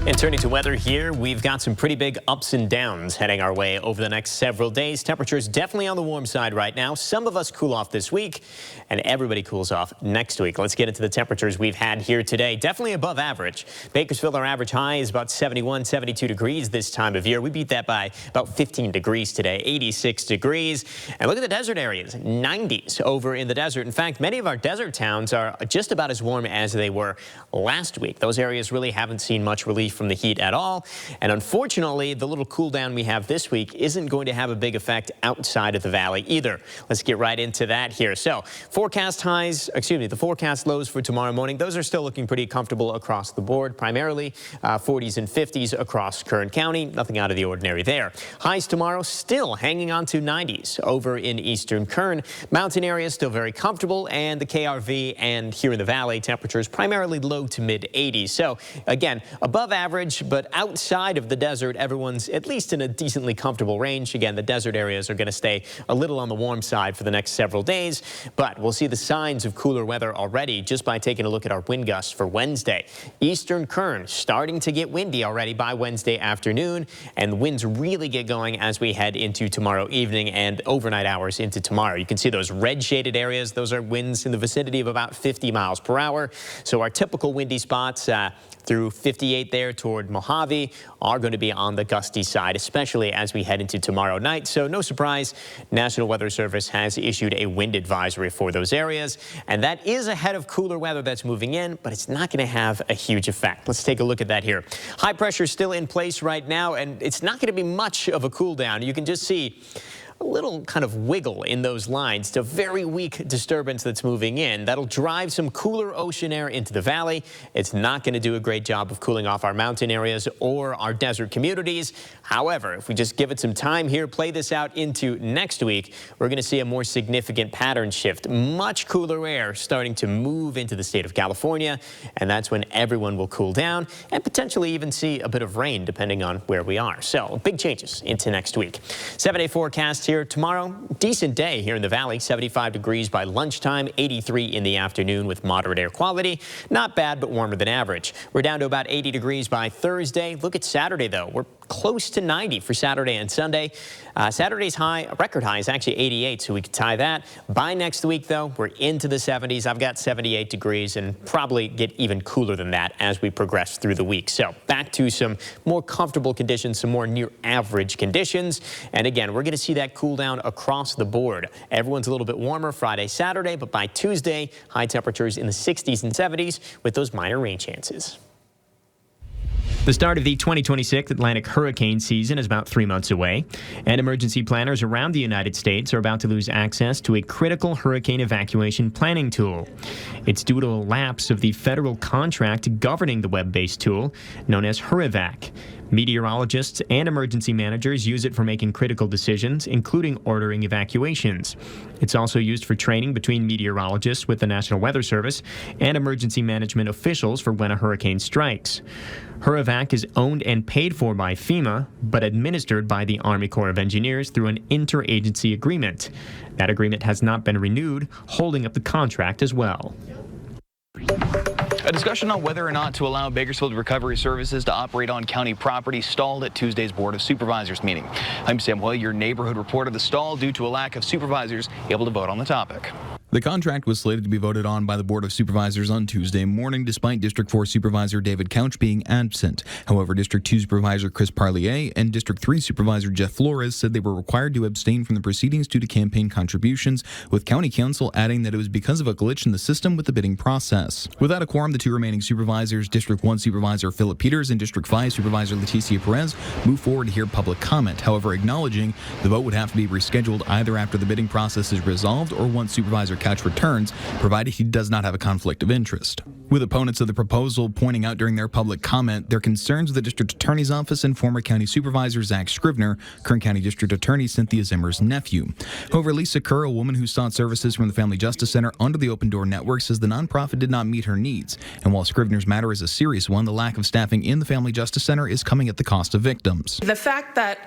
And turning to weather here, we've got some pretty big ups and downs heading our way over the next several days. Temperatures definitely on the warm side right now. Some of us cool off this week, and everybody cools off next week. Let's get into the temperatures we've had here today. Definitely above average. Bakersfield, our average high is about 71, 72 degrees this time of year. We beat that by about 15 degrees today, 86 degrees. And look at the desert areas, 90s over in the desert. In fact, many of our desert towns are just about as warm as they were last week. Those areas really haven't seen much relief from the heat at all. And unfortunately, the little cool down we have this week isn't going to have a big effect outside of the valley either. Let's get right into that here. So the forecast lows for tomorrow morning, those are still looking pretty comfortable across the board, primarily 40s and 50s across Kern County. Nothing out of the ordinary there. Highs tomorrow still hanging on to 90s over in eastern Kern. Mountain areas still very comfortable, and the KRV and here in the valley, temperatures primarily low to mid 80s. So again, above average, but outside of the desert, everyone's at least in a decently comfortable range. Again, the desert areas are going to stay a little on the warm side for the next several days, but we'll see the signs of cooler weather already just by taking a look at our wind gusts for Wednesday. Eastern Kern starting to get windy already by Wednesday afternoon, and the winds really get going as we head into tomorrow evening and overnight hours into tomorrow. You can see those red shaded areas. Those are winds in the vicinity of about 50 miles per hour. So our typical windy spots through 58 there toward Mojave are going to be on the gusty side, especially as we head into tomorrow night. So no surprise, National Weather Service has issued a wind advisory for those areas, and that is ahead of cooler weather that's moving in, but it's not going to have a huge effect. Let's take a look at that here. High pressure is still in place right now, and it's not going to be much of a cool down. You can just see a little kind of wiggle in those lines. It's a very weak disturbance that's moving in. That'll drive some cooler ocean air into the valley. It's not going to do a great job of cooling off our mountain areas or our desert communities. However, if we just give it some time here, play this out into next week, we're going to see a more significant pattern shift. Much cooler air starting to move into the state of California, and that's when everyone will cool down and potentially even see a bit of rain depending on where we are. So big changes into next week. 7-day forecast here tomorrow. Decent day here in the valley, 75 degrees by lunchtime, 83 in the afternoon with moderate air quality. Not bad, but warmer than average. We're down to about 80 degrees by Thursday. Look at Saturday, though. We're close to 90 for Saturday and Sunday. Saturday's record high is actually 88, so we could tie that. By next week, though, we're into the 70s. I've got 78 degrees and probably get even cooler than that as we progress through the week. So back to some more comfortable conditions, some more near average conditions. And again, we're going to see that cool down across the board. Everyone's a little bit warmer Friday, Saturday, but by Tuesday, high temperatures in the 60s and 70s with those minor rain chances. The start of the 2026 Atlantic hurricane season is about 3 months away, and emergency planners around the United States are about to lose access to a critical hurricane evacuation planning tool. It's due to a lapse of the federal contract governing the web-based tool known as HurEvac. Meteorologists and emergency managers use it for making critical decisions, including ordering evacuations. It's also used for training between meteorologists with the National Weather Service and emergency management officials for when a hurricane strikes. HurEvac is owned and paid for by FEMA, but administered by the Army Corps of Engineers through an interagency agreement. That agreement has not been renewed, holding up the contract as well. A discussion on whether or not to allow Bakersfield Recovery Services to operate on county property stalled at Tuesday's Board of Supervisors meeting. I'm Sam Well, your neighborhood reporter. The stall due to a lack of supervisors able to vote on the topic. The contract was slated to be voted on by the Board of Supervisors on Tuesday morning, despite District 4 Supervisor David Couch being absent. However, District 2 Supervisor Chris Parlier and District 3 Supervisor Jeff Flores said they were required to abstain from the proceedings due to campaign contributions, with County Council adding that it was because of a glitch in the system with the bidding process. Without a quorum, the two remaining supervisors, District 1 Supervisor Philip Peters and District 5 Supervisor Leticia Perez, moved forward to hear public comment, however acknowledging the vote would have to be rescheduled either after the bidding process is resolved or once Supervisor Couch returns, provided he does not have a conflict of interest. With opponents of the proposal pointing out during their public comment their concerns with the District Attorney's Office and former County Supervisor Zach Scrivener, Kern County District Attorney Cynthia Zimmer's nephew. However, Lisa Kerr, a woman who sought services from the Family Justice Center under the Open Door Network, says the nonprofit did not meet her needs. And while Scrivener's matter is a serious one, the lack of staffing in the Family Justice Center is coming at the cost of victims. The fact that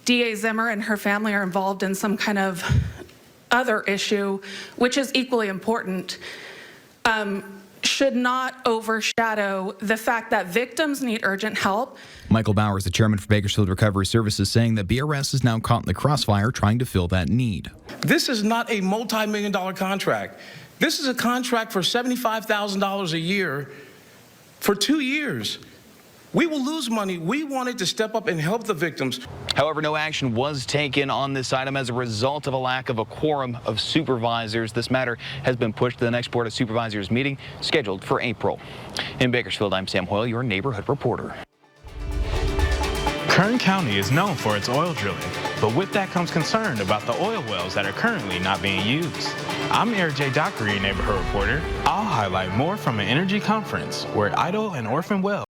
DA Zimmer and her family are involved in some kind of other issue, which is equally important, should not overshadow the fact that victims need urgent help. Michael Bowers, the chairman for Bakersfield Recovery Services, saying that BRS is now caught in the crossfire trying to fill that need. This is not a multi-million-dollar contract. This is a contract for $75,000 a year for 2 years. We will lose money. We wanted to step up and help the victims. However, no action was taken on this item as a result of a lack of a quorum of supervisors. This matter has been pushed to the next Board of Supervisors meeting scheduled for April. In Bakersfield, I'm Sam Hoyle, your neighborhood reporter. Kern County is known for its oil drilling, but with that comes concern about the oil wells that are currently not being used. I'm Eric J. Dockery, neighborhood reporter. I'll highlight more from an energy conference where idle and orphan wells